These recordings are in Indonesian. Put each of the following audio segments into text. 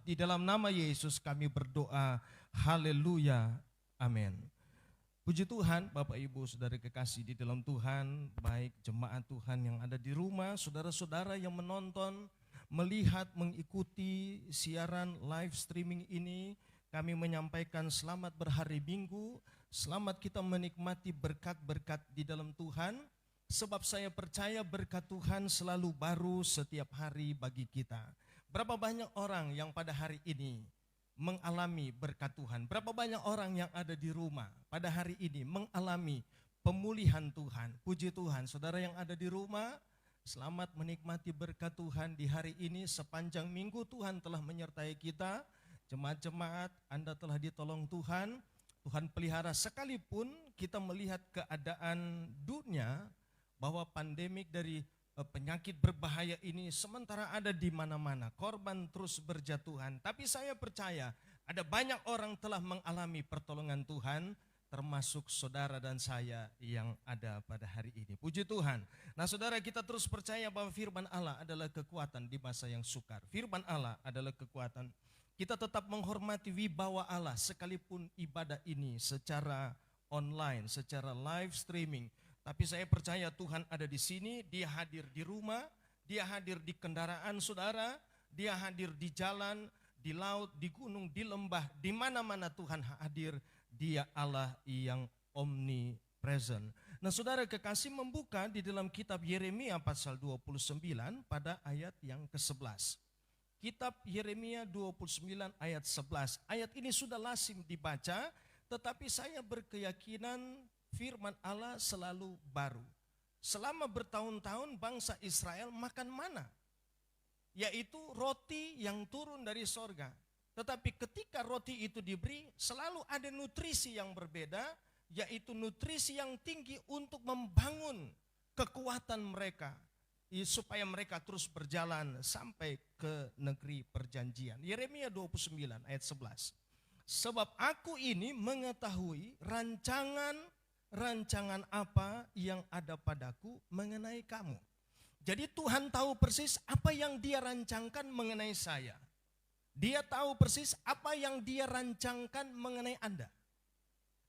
Di dalam nama Yesus kami berdoa. Haleluya. Amin. Puji Tuhan, Bapak Ibu Saudara kekasih di dalam Tuhan, baik jemaat Tuhan yang ada di rumah, saudara-saudara yang menonton, melihat, mengikuti siaran live streaming ini, kami menyampaikan selamat berhari Minggu, selamat kita menikmati berkat-berkat di dalam Tuhan, sebab saya percaya berkat Tuhan selalu baru setiap hari bagi kita. Berapa banyak orang yang pada hari ini mengalami berkat Tuhan? Berapa banyak orang yang ada di rumah pada hari ini mengalami pemulihan Tuhan? Puji Tuhan, saudara yang ada di rumah, selamat menikmati berkat Tuhan di hari ini. Sepanjang minggu Tuhan telah menyertai kita. Jemaat-jemaat, Anda telah ditolong Tuhan. Tuhan pelihara, sekalipun kita melihat keadaan dunia bahwa pandemik dari penyakit berbahaya ini sementara ada di mana-mana, korban terus berjatuhan. Tapi saya percaya ada banyak orang telah mengalami pertolongan Tuhan, termasuk saudara dan saya yang ada pada hari ini. Puji Tuhan. Nah saudara, kita terus percaya bahwa firman Allah adalah kekuatan di masa yang sukar. Firman Allah adalah kekuatan. Kita tetap menghormati wibawa Allah sekalipun ibadah ini secara online, secara live streaming. Tapi saya percaya Tuhan ada di sini, Dia hadir di rumah, Dia hadir di kendaraan saudara, Dia hadir di jalan, di laut, di gunung, di lembah, di mana-mana Tuhan hadir. Dia Allah yang omnipresent. Nah saudara kekasih, membuka di dalam kitab Yeremia pasal 29 pada ayat yang ke-11. Kitab Yeremia 29 ayat 11. Ayat ini sudah lazim dibaca, tetapi saya berkeyakinan firman Allah selalu baru. Selama bertahun-tahun bangsa Israel makan mana? Yaitu roti yang turun dari sorga. Tetapi ketika roti itu diberi, selalu ada nutrisi yang berbeda, yaitu nutrisi yang tinggi untuk membangun kekuatan mereka, supaya mereka terus berjalan sampai ke negeri perjanjian. Yeremia 29 ayat 11. Sebab aku ini mengetahui rancangan apa yang ada padaku mengenai kamu. Jadi Tuhan tahu persis apa yang Dia rancangkan mengenai saya. Dia tahu persis apa yang Dia rancangkan mengenai Anda.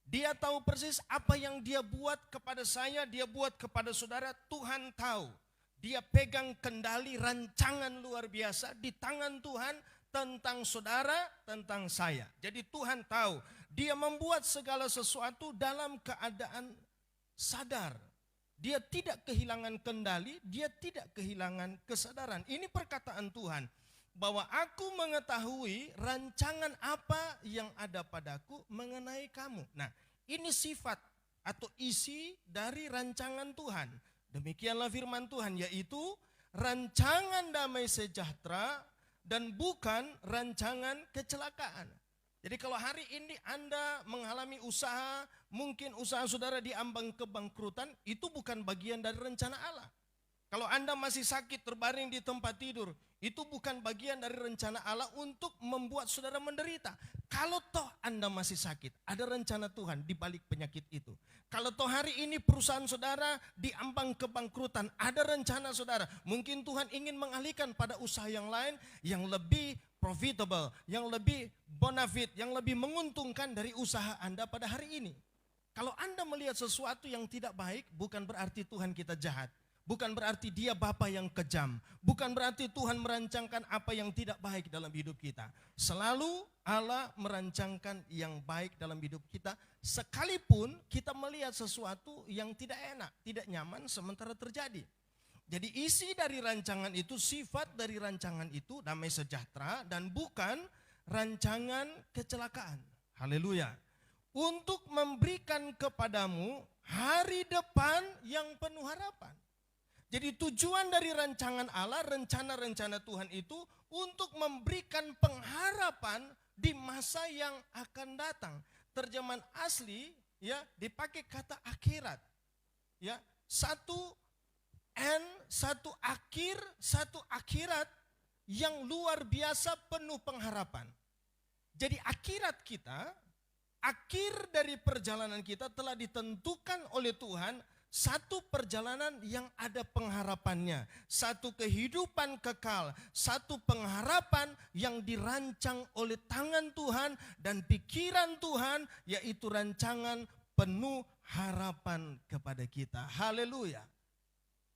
Dia tahu persis apa yang Dia buat kepada saya, Dia buat kepada saudara. Tuhan tahu. Dia pegang kendali rancangan luar biasa di tangan Tuhan tentang saudara, tentang saya. Jadi Tuhan tahu. Dia membuat segala sesuatu dalam keadaan sadar. Dia tidak kehilangan kendali, dia tidak kehilangan kesadaran. Ini perkataan Tuhan, bahwa aku mengetahui rancangan apa yang ada padaku mengenai kamu. Nah, ini sifat atau isi dari rancangan Tuhan. Demikianlah firman Tuhan, yaitu rancangan damai sejahtera dan bukan rancangan kecelakaan. Jadi kalau hari ini Anda mengalami usaha, mungkin usaha saudara diambang kebangkrutan, itu bukan bagian dari rencana Allah. Kalau Anda masih sakit terbaring di tempat tidur, itu bukan bagian dari rencana Allah untuk membuat saudara menderita. Kalau toh Anda masih sakit, ada rencana Tuhan di balik penyakit itu. Kalau toh hari ini perusahaan saudara diambang kebangkrutan, ada rencana saudara. Mungkin Tuhan ingin mengalihkan pada usaha yang lain yang lebih profitable, yang lebih bonafit, yang lebih menguntungkan dari usaha Anda pada hari ini. Kalau Anda melihat sesuatu yang tidak baik, bukan berarti Tuhan kita jahat. Bukan berarti Dia Bapa yang kejam. Bukan berarti Tuhan merancangkan apa yang tidak baik dalam hidup kita. Selalu Allah merancangkan yang baik dalam hidup kita. Sekalipun kita melihat sesuatu yang tidak enak, tidak nyaman sementara terjadi. Jadi isi dari rancangan itu, sifat dari rancangan itu damai sejahtera dan bukan rancangan kecelakaan. Haleluya. Untuk memberikan kepadamu hari depan yang penuh harapan. Jadi tujuan dari rancangan Allah, rencana-rencana Tuhan itu untuk memberikan pengharapan di masa yang akan datang. Terjemahan asli ya dipakai kata akhirat. Ya, satu akhirat yang luar biasa penuh pengharapan. Jadi akhirat kita, akhir dari perjalanan kita telah ditentukan oleh Tuhan satu perjalanan yang ada pengharapannya, satu kehidupan kekal, satu pengharapan yang dirancang oleh tangan Tuhan dan pikiran Tuhan, yaitu rancangan penuh harapan kepada kita. Haleluya.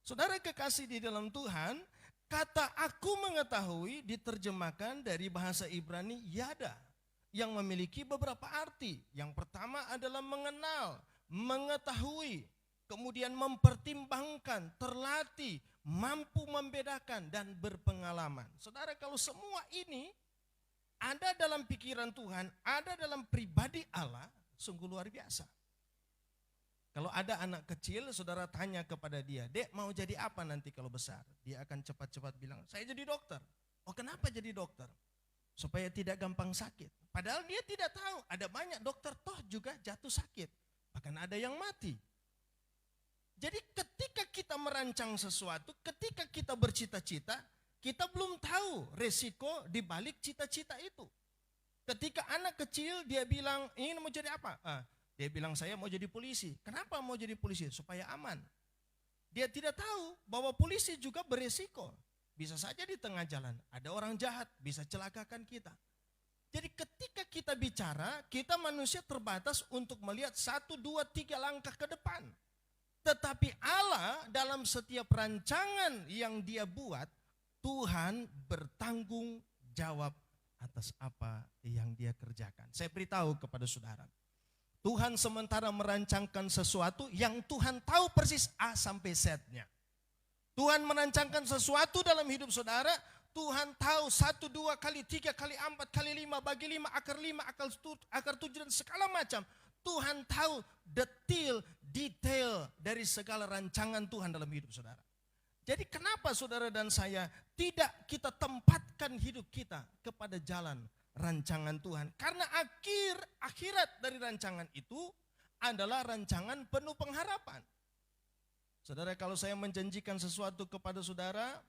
Saudara kekasih di dalam Tuhan, kata aku mengetahui diterjemahkan dari bahasa Ibrani yada, yang memiliki beberapa arti. Yang pertama adalah mengenal, mengetahui, kemudian mempertimbangkan, terlatih, mampu membedakan, dan berpengalaman. Saudara, kalau semua ini ada dalam pikiran Tuhan, ada dalam pribadi Allah, sungguh luar biasa. Kalau ada anak kecil, saudara tanya kepada dia, "Dek, mau jadi apa nanti kalau besar?" Dia akan cepat-cepat bilang, "Saya jadi dokter." "Oh, kenapa jadi dokter?" "Supaya tidak gampang sakit." Padahal dia tidak tahu, ada banyak dokter toh juga jatuh sakit. Bahkan ada yang mati. Jadi ketika kita merancang sesuatu, ketika kita bercita-cita, kita belum tahu resiko di balik cita-cita itu. Ketika anak kecil dia bilang, "Ingin mau jadi apa?" Dia bilang, "Saya mau jadi polisi." "Kenapa mau jadi polisi?" "Supaya aman." Dia tidak tahu bahwa polisi juga beresiko. Bisa saja di tengah jalan ada orang jahat, bisa celakakan kita. Jadi ketika kita bicara, kita manusia terbatas untuk melihat 1, 2, 3 langkah ke depan. Tetapi Allah dalam setiap rancangan yang dia buat, Tuhan bertanggung jawab atas apa yang dia kerjakan. Saya beritahu kepada saudara, Tuhan sementara merancangkan sesuatu yang Tuhan tahu persis A sampai Z-nya. Tuhan merancangkan sesuatu dalam hidup saudara, Tuhan tahu 1, 2 kali, 3 kali, 4 kali, 5 bagi 5, akar 7 dan segala macam. Tuhan tahu detail dari segala rancangan Tuhan dalam hidup saudara. Jadi kenapa saudara dan saya tidak kita tempatkan hidup kita kepada jalan rancangan Tuhan? Karena akhirat dari rancangan itu adalah rancangan penuh pengharapan. Saudara, kalau saya menjanjikan sesuatu kepada saudara,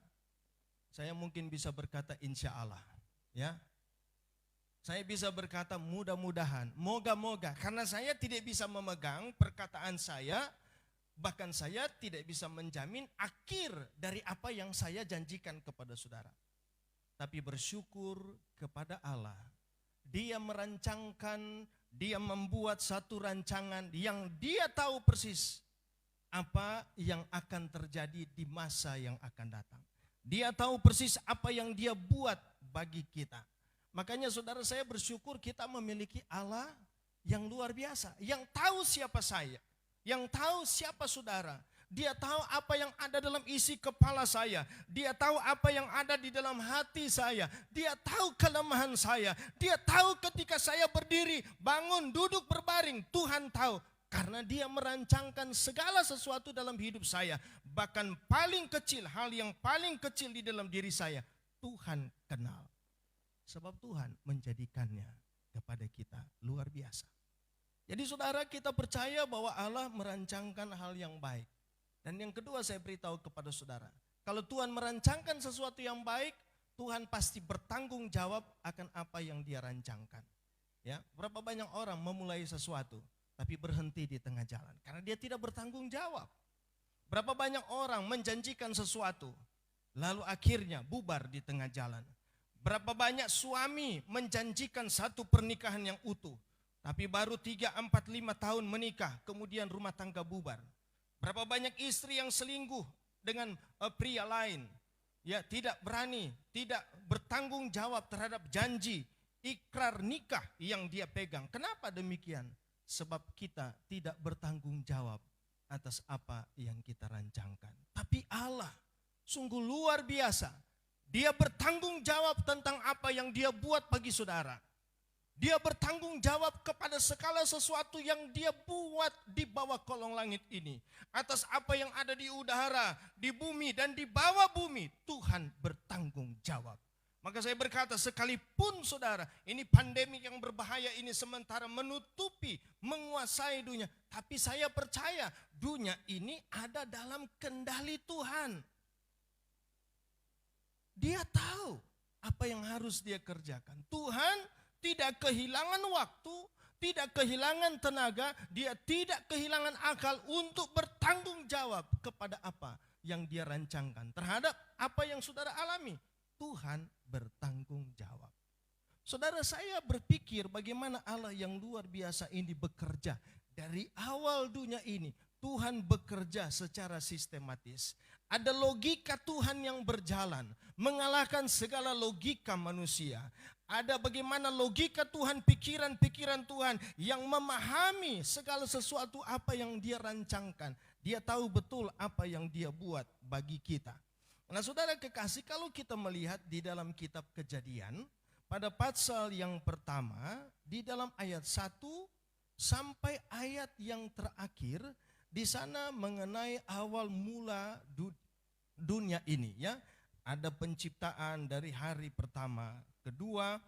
saya mungkin bisa berkata insya Allah, ya. Saya bisa berkata mudah-mudahan, moga-moga, karena saya tidak bisa memegang perkataan saya, bahkan saya tidak bisa menjamin akhir dari apa yang saya janjikan kepada saudara. Tapi bersyukur kepada Allah, Dia merancangkan, Dia membuat satu rancangan yang Dia tahu persis apa yang akan terjadi di masa yang akan datang. Dia tahu persis apa yang Dia buat bagi kita. Makanya saudara, saya bersyukur kita memiliki Allah yang luar biasa, yang tahu siapa saya, yang tahu siapa saudara. Dia tahu apa yang ada dalam isi kepala saya. Dia tahu apa yang ada di dalam hati saya. Dia tahu kelemahan saya. Dia tahu ketika saya berdiri, bangun, duduk, berbaring. Tuhan tahu. Karena Dia merancangkan segala sesuatu dalam hidup saya. Bahkan paling kecil, hal yang paling kecil di dalam diri saya, Tuhan kenal. Sebab Tuhan menjadikannya kepada kita luar biasa. Jadi saudara, kita percaya bahwa Allah merancangkan hal yang baik. Dan yang kedua saya beritahu kepada saudara, kalau Tuhan merancangkan sesuatu yang baik, Tuhan pasti bertanggung jawab akan apa yang Dia rancangkan. Ya, berapa banyak orang memulai sesuatu tapi berhenti di tengah jalan karena dia tidak bertanggung jawab. Berapa banyak orang menjanjikan sesuatu lalu akhirnya bubar di tengah jalan. Berapa banyak suami menjanjikan satu pernikahan yang utuh, tapi baru 3, 4, 5 tahun menikah, kemudian rumah tangga bubar. Berapa banyak istri yang selingkuh dengan pria lain, ya tidak berani, tidak bertanggung jawab terhadap janji, ikrar nikah yang dia pegang. Kenapa demikian? Sebab kita tidak bertanggung jawab atas apa yang kita rancangkan. Tapi Allah sungguh luar biasa. Dia bertanggung jawab tentang apa yang Dia buat bagi saudara. Dia bertanggung jawab kepada segala sesuatu yang Dia buat di bawah kolong langit ini. Atas apa yang ada di udara, di bumi, dan di bawah bumi. Tuhan bertanggung jawab. Maka saya berkata, sekalipun saudara, ini pandemi yang berbahaya ini sementara menutupi, menguasai dunia. Tapi saya percaya dunia ini ada dalam kendali Tuhan. Dia tahu apa yang harus Dia kerjakan. Tuhan tidak kehilangan waktu, tidak kehilangan tenaga, Dia tidak kehilangan akal untuk bertanggung bertanggung jawab kepada apa yang dia rancangkan. Terhadap apa yang saudara alami, Tuhan bertanggung jawab. Saudara, saya berpikir bagaimana Allah yang luar biasa ini bekerja. Dari awal dunia ini, Tuhan bekerja secara sistematis. Ada logika Tuhan yang berjalan, mengalahkan segala logika manusia. Ada bagaimana logika Tuhan, pikiran-pikiran Tuhan yang memahami segala sesuatu apa yang dia rancangkan. Dia tahu betul apa yang dia buat bagi kita. Nah saudara kekasih, kalau kita melihat di dalam kitab Kejadian, pada pasal yang pertama, di dalam ayat 1 sampai ayat yang terakhir, di sana mengenai awal mula dunia ini, ya. Ada penciptaan dari hari pertama, kedua,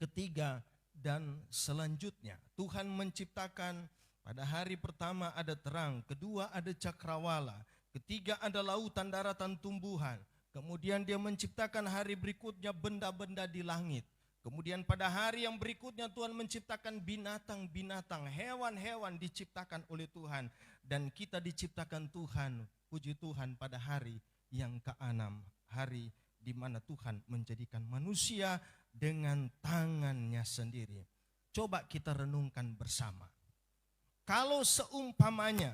ketiga, dan selanjutnya. Tuhan menciptakan pada hari pertama ada terang, kedua ada cakrawala, ketiga ada lautan, daratan, tumbuhan. Kemudian dia menciptakan hari berikutnya benda-benda di langit. Kemudian pada hari yang berikutnya Tuhan menciptakan binatang-binatang, hewan-hewan diciptakan oleh Tuhan. Dan kita diciptakan Tuhan, puji Tuhan, pada hari yang ke-6, hari di mana Tuhan menjadikan manusia dengan tangannya sendiri. Coba kita renungkan bersama. Kalau seumpamanya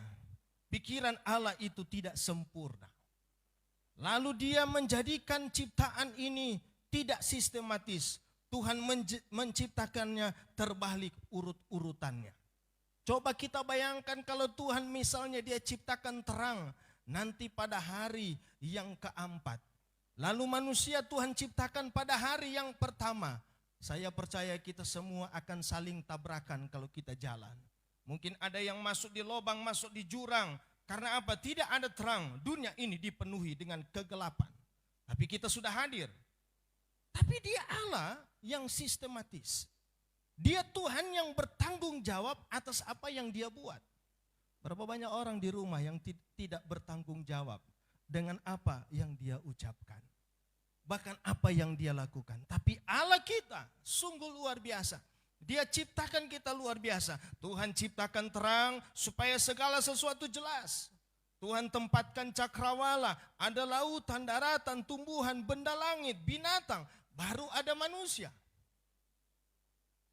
pikiran Allah itu tidak sempurna, lalu dia menjadikan ciptaan ini tidak sistematis, Tuhan menciptakannya terbalik urut-urutannya. Coba kita bayangkan kalau Tuhan misalnya dia ciptakan terang nanti pada hari yang keempat. Lalu manusia Tuhan ciptakan pada hari yang pertama. Saya percaya kita semua akan saling tabrakan kalau kita jalan. Mungkin ada yang masuk di lubang, masuk di jurang. Karena apa? Tidak ada terang. Dunia ini dipenuhi dengan kegelapan. Tapi kita sudah hadir. Tapi dia Allah yang sistematis. Dia Tuhan yang bertanggung jawab atas apa yang dia buat. Berapa banyak orang di rumah yang tidak bertanggung jawab dengan apa yang dia ucapkan. Bahkan apa yang dia lakukan. Tapi Allah kita sungguh luar biasa. Dia ciptakan kita luar biasa. Tuhan ciptakan terang supaya segala sesuatu jelas. Tuhan tempatkan cakrawala, ada lautan, daratan, tumbuhan, benda langit, binatang. Baru ada manusia.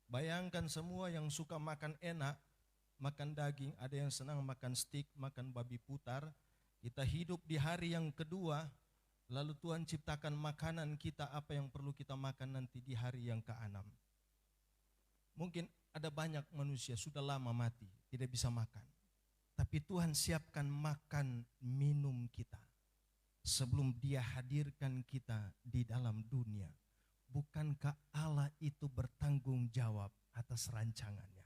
Bayangkan semua yang suka makan enak, makan daging, ada yang senang makan steak, makan babi putar. Kita hidup di hari yang kedua, lalu Tuhan ciptakan makanan kita apa yang perlu kita makan nanti di hari yang ke-6. Mungkin ada banyak manusia sudah lama mati, tidak bisa makan. Tapi Tuhan siapkan makan minum kita sebelum dia hadirkan kita di dalam dunia. Bukankah Allah itu bertanggung jawab atas rancangannya?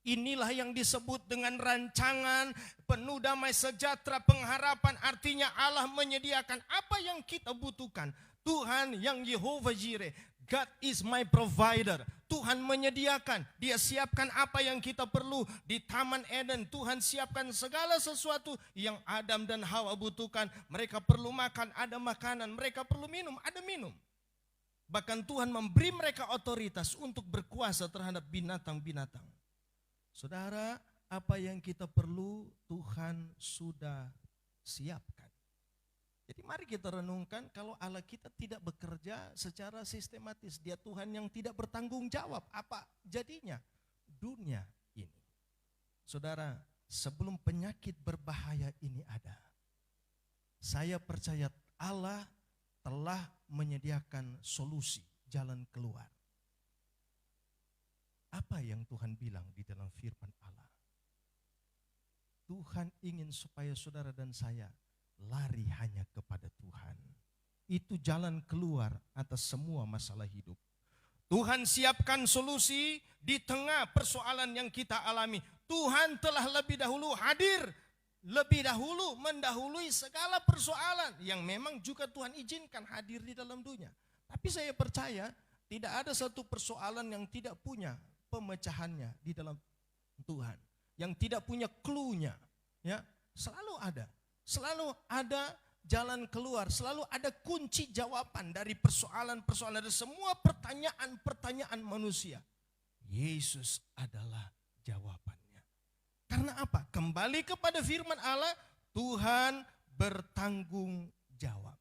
Inilah yang disebut dengan rancangan penuh damai sejahtera pengharapan. Artinya Allah menyediakan apa yang kita butuhkan. Tuhan yang Yehovah Jireh, God is my provider. Tuhan menyediakan, dia siapkan apa yang kita perlu. Di Taman Eden Tuhan siapkan segala sesuatu yang Adam dan Hawa butuhkan. Mereka perlu makan, ada makanan. Mereka perlu minum, ada minum. Bahkan Tuhan memberi mereka otoritas untuk berkuasa terhadap binatang-binatang. Saudara, apa yang kita perlu Tuhan sudah siapkan. Jadi mari kita renungkan, kalau Allah kita tidak bekerja secara sistematis, dia Tuhan yang tidak bertanggung jawab, apa jadinya dunia ini? Saudara, sebelum penyakit berbahaya ini ada, saya percaya Allah telah menyediakan solusi, jalan keluar. Apa yang Tuhan bilang di dalam firman Allah? Tuhan ingin supaya saudara dan saya lari hanya kepada Tuhan. Itu jalan keluar atas semua masalah hidup. Tuhan siapkan solusi di tengah persoalan yang kita alami. Tuhan telah lebih dahulu hadir, lebih dahulu mendahului segala persoalan yang memang juga Tuhan izinkan hadir di dalam dunia. Tapi saya percaya tidak ada satu persoalan yang tidak punya pemecahannya di dalam Tuhan, yang tidak punya clue-nya, ya, selalu ada. Selalu ada jalan keluar, selalu ada kunci jawaban dari persoalan-persoalan, dari semua pertanyaan-pertanyaan manusia. Yesus adalah jawabannya. Karena apa? Kembali kepada firman Allah, Tuhan bertanggung jawab.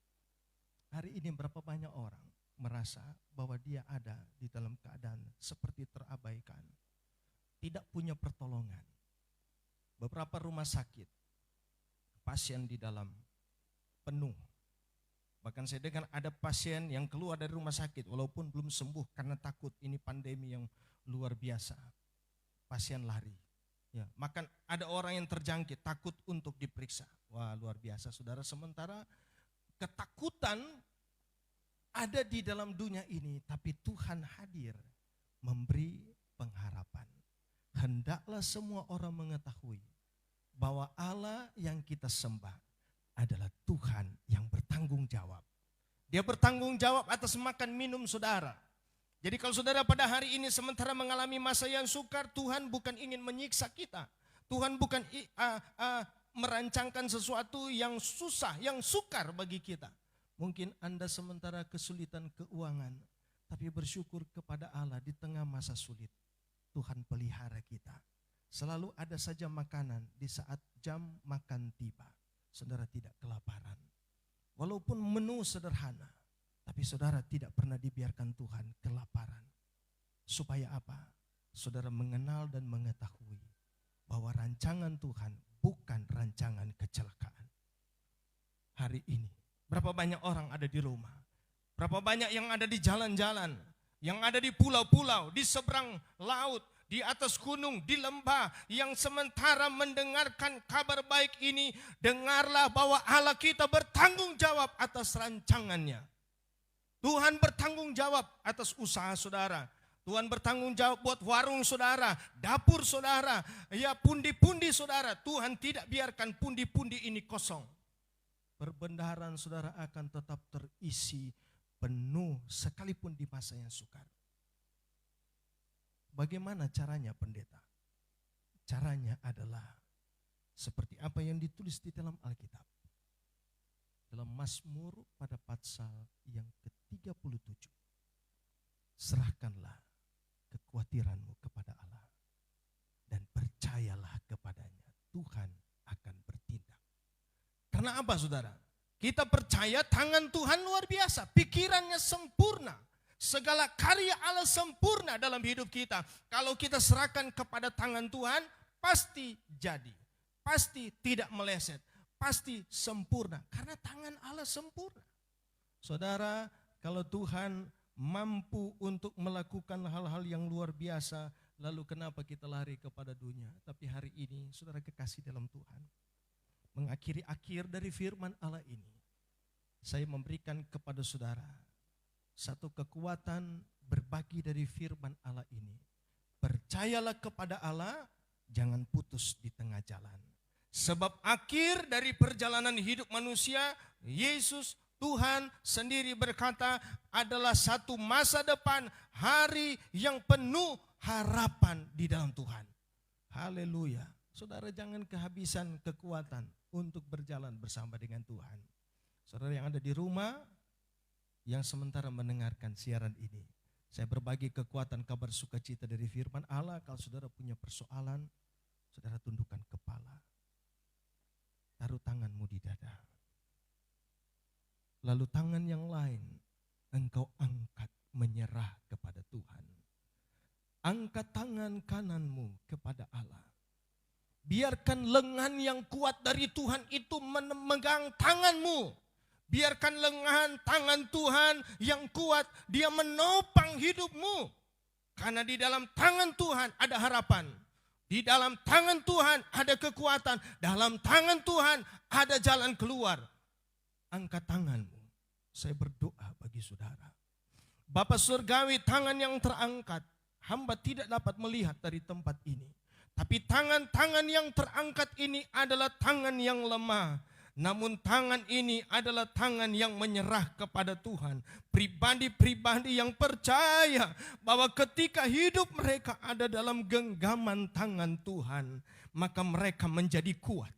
Hari ini berapa banyak orang merasa bahwa dia ada di dalam keadaan seperti terabaikan, tidak punya pertolongan. Beberapa rumah sakit, pasien di dalam penuh. Bahkan saya dengar ada pasien yang keluar dari rumah sakit walaupun belum sembuh karena takut ini pandemi yang luar biasa. Pasien lari. Ya, maka ada orang yang terjangkit takut untuk diperiksa. Wah, luar biasa saudara. Sementara ketakutan ada di dalam dunia ini, tapi Tuhan hadir memberi pengharapan. Hendaklah semua orang mengetahui bahwa Allah yang kita sembah adalah Tuhan yang bertanggung jawab. Dia bertanggung jawab atas makan minum saudara. Jadi kalau saudara pada hari ini sementara mengalami masa yang sukar, Tuhan bukan ingin menyiksa kita. Tuhan bukan merancangkan sesuatu yang susah, yang sukar bagi kita. Mungkin Anda sementara kesulitan keuangan, tapi bersyukur kepada Allah di tengah masa sulit. Tuhan pelihara kita. Selalu ada saja makanan di saat jam makan tiba. Saudara tidak kelaparan. Walaupun menu sederhana, tapi saudara tidak pernah dibiarkan Tuhan kelaparan. Supaya apa? Saudara mengenal dan mengetahui bahwa rancangan Tuhan bukan rancangan kecelakaan. Hari ini, berapa banyak orang ada di rumah? Berapa banyak yang ada di jalan-jalan? Yang ada di pulau-pulau, di seberang laut, di atas gunung, di lembah, yang sementara mendengarkan kabar baik ini, dengarlah bahwa Allah kita bertanggung jawab atas rancangannya. Tuhan bertanggung jawab atas usaha saudara. Tuhan bertanggung jawab buat warung saudara, dapur saudara, ya pundi-pundi saudara. Tuhan tidak biarkan pundi-pundi ini kosong. Perbendaharaan saudara akan tetap terisi penuh sekalipun di masa yang sukar. Bagaimana caranya pendeta? Caranya adalah seperti apa yang ditulis di dalam Alkitab. Dalam Mazmur pada pasal yang ke-37. Serahkanlah kekhawatiranmu kepada Allah dan percayalah kepadanya. Tuhan akan bertindak. Karena apa saudara? Kita percaya tangan Tuhan luar biasa. Pikirannya sempurna. Segala karya Allah sempurna dalam hidup kita. Kalau kita serahkan kepada tangan Tuhan, pasti jadi. Pasti tidak meleset. Pasti sempurna. Karena tangan Allah sempurna. Saudara, kalau Tuhan mampu untuk melakukan hal-hal yang luar biasa, lalu kenapa kita lari kepada dunia? Tapi hari ini, saudara kekasih dalam Tuhan, mengakhiri akhir dari firman Allah ini, saya memberikan kepada saudara satu kekuatan berbagi dari firman Allah ini. Percayalah kepada Allah, jangan putus di tengah jalan. Sebab akhir dari perjalanan hidup manusia, Yesus Tuhan sendiri berkata adalah satu masa depan, hari yang penuh harapan di dalam Tuhan. Haleluya. Saudara jangan kehabisan kekuatan untuk berjalan bersama dengan Tuhan. Saudara yang ada di rumah, yang sementara mendengarkan siaran ini, saya berbagi kekuatan kabar sukacita dari firman Allah. Kalau saudara punya persoalan, saudara tundukkan kepala, taruh tanganmu di dada, lalu tangan yang lain engkau angkat menyerah kepada Tuhan. Angkat tangan kananmu kepada Allah. Biarkan lengan yang kuat dari Tuhan itu memegang tanganmu. Biarkan lengan tangan Tuhan yang kuat, dia menopang hidupmu. Karena di dalam tangan Tuhan ada harapan. Di dalam tangan Tuhan ada kekuatan. Dalam tangan Tuhan ada jalan keluar. Angkat tanganmu. Saya berdoa bagi saudara. Bapa Surgawi, tangan yang terangkat, hamba tidak dapat melihat dari tempat ini. Tapi tangan-tangan yang terangkat ini adalah tangan yang lemah. Namun tangan ini adalah tangan yang menyerah kepada Tuhan. Pribadi-pribadi yang percaya bahwa ketika hidup mereka ada dalam genggaman tangan Tuhan, maka mereka menjadi kuat.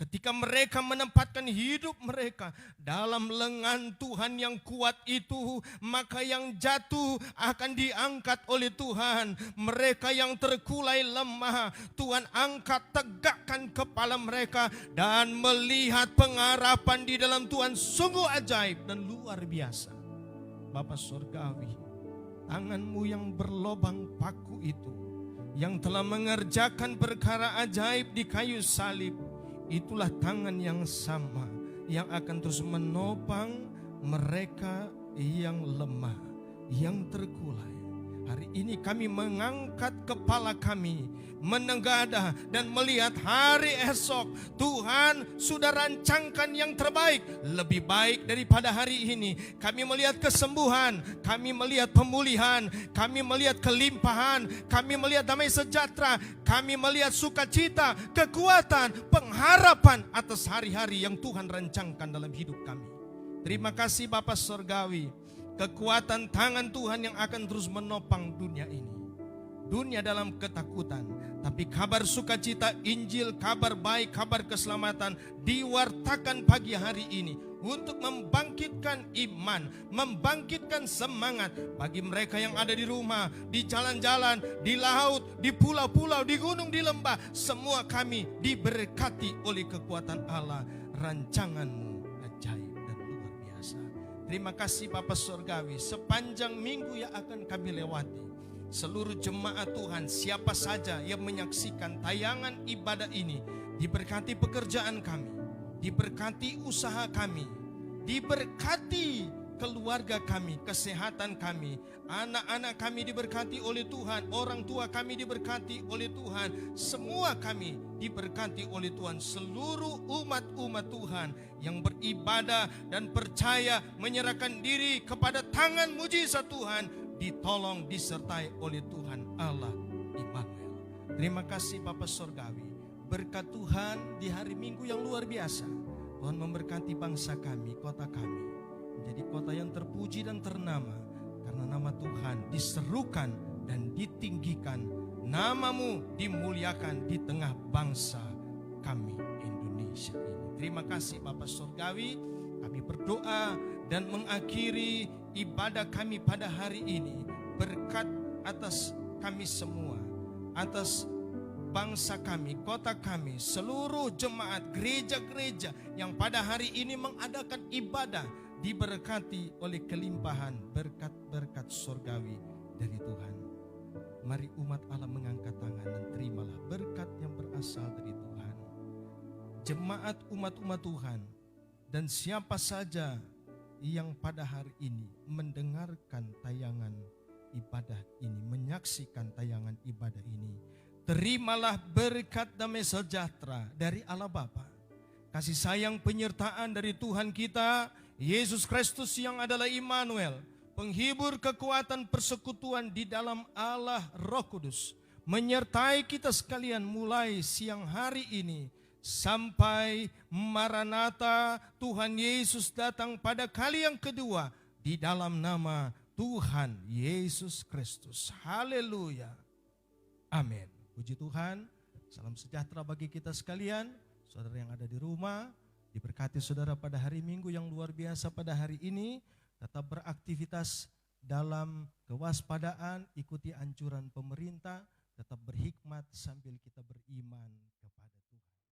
Ketika mereka menempatkan hidup mereka dalam lengan Tuhan yang kuat itu, maka yang jatuh akan diangkat oleh Tuhan. Mereka yang terkulai lemah, Tuhan angkat, tegakkan kepala mereka dan melihat pengharapan di dalam Tuhan sungguh ajaib dan luar biasa. Bapa Surgawi, tangan-Mu yang berlobang paku itu, yang telah mengerjakan perkara ajaib di kayu salib, itulah tangan yang sama yang akan terus menopang mereka yang lemah, yang terkulai. Hari ini kami mengangkat kepala kami, menengadah dan melihat hari esok. Tuhan sudah rancangkan yang terbaik, lebih baik daripada hari ini. Kami melihat kesembuhan, kami melihat pemulihan, kami melihat kelimpahan, kami melihat damai sejahtera, kami melihat sukacita, kekuatan, pengharapan atas hari-hari yang Tuhan rancangkan dalam hidup kami. Terima kasih Bapa Surgawi. Kekuatan tangan Tuhan yang akan terus menopang dunia ini. Dunia dalam ketakutan, tapi kabar sukacita, Injil, kabar baik, kabar keselamatan diwartakan pagi hari ini untuk membangkitkan iman, membangkitkan semangat bagi mereka yang ada di rumah, di jalan-jalan, di laut, di pulau-pulau, di gunung, di lembah. Semua kami diberkati oleh kekuatan Allah, rancangan-Mu ajaib dan luar biasa. Terima kasih Bapa Surgawi, sepanjang minggu yang akan kami lewati, seluruh jemaat Tuhan, siapa saja yang menyaksikan tayangan ibadah ini, diberkati pekerjaan kami, diberkati usaha kami, diberkati keluarga kami, kesehatan kami, anak-anak kami diberkati oleh Tuhan, orang tua kami diberkati oleh Tuhan, semua kami diberkati oleh Tuhan. Seluruh umat-umat Tuhan yang beribadah dan percaya menyerahkan diri kepada tangan mujizat Tuhan, ditolong, disertai oleh Tuhan Allah Immanuel. Terima kasih Bapa Surgawi. Berkat Tuhan di hari Minggu yang luar biasa, Tuhan memberkati bangsa kami, kota kami, menjadi kota yang terpuji dan ternama, karena nama Tuhan diserukan dan ditinggikan, nama-Mu dimuliakan di tengah bangsa kami Indonesia ini. Terima kasih Bapa Surgawi. Kami berdoa dan mengakhiri ibadah kami pada hari ini. Berkat atas kami semua, atas bangsa kami, kota kami, seluruh jemaat, gereja-gereja yang pada hari ini mengadakan ibadah, diberkati oleh kelimpahan berkat-berkat surgawi dari Tuhan. Mari umat Allah mengangkat tangan dan terimalah berkat yang berasal dari Tuhan. Jemaat umat-umat Tuhan dan siapa saja yang pada hari ini mendengarkan tayangan ibadah ini, menyaksikan tayangan ibadah ini, terimalah berkat damai sejahtera dari Allah Bapa, kasih sayang penyertaan dari Tuhan kita Yesus Kristus yang adalah Immanuel, penghibur kekuatan persekutuan di dalam Allah Roh Kudus, menyertai kita sekalian mulai siang hari ini sampai Maranatha, Tuhan Yesus datang pada kali yang kedua, di dalam nama Tuhan Yesus Kristus. Haleluya. Amin. Puji Tuhan. Salam sejahtera bagi kita sekalian. Saudara yang ada di rumah, diberkati saudara pada hari Minggu yang luar biasa pada hari ini. Tetap beraktivitas dalam kewaspadaan, ikuti anjuran pemerintah, tetap berhikmat sambil kita beriman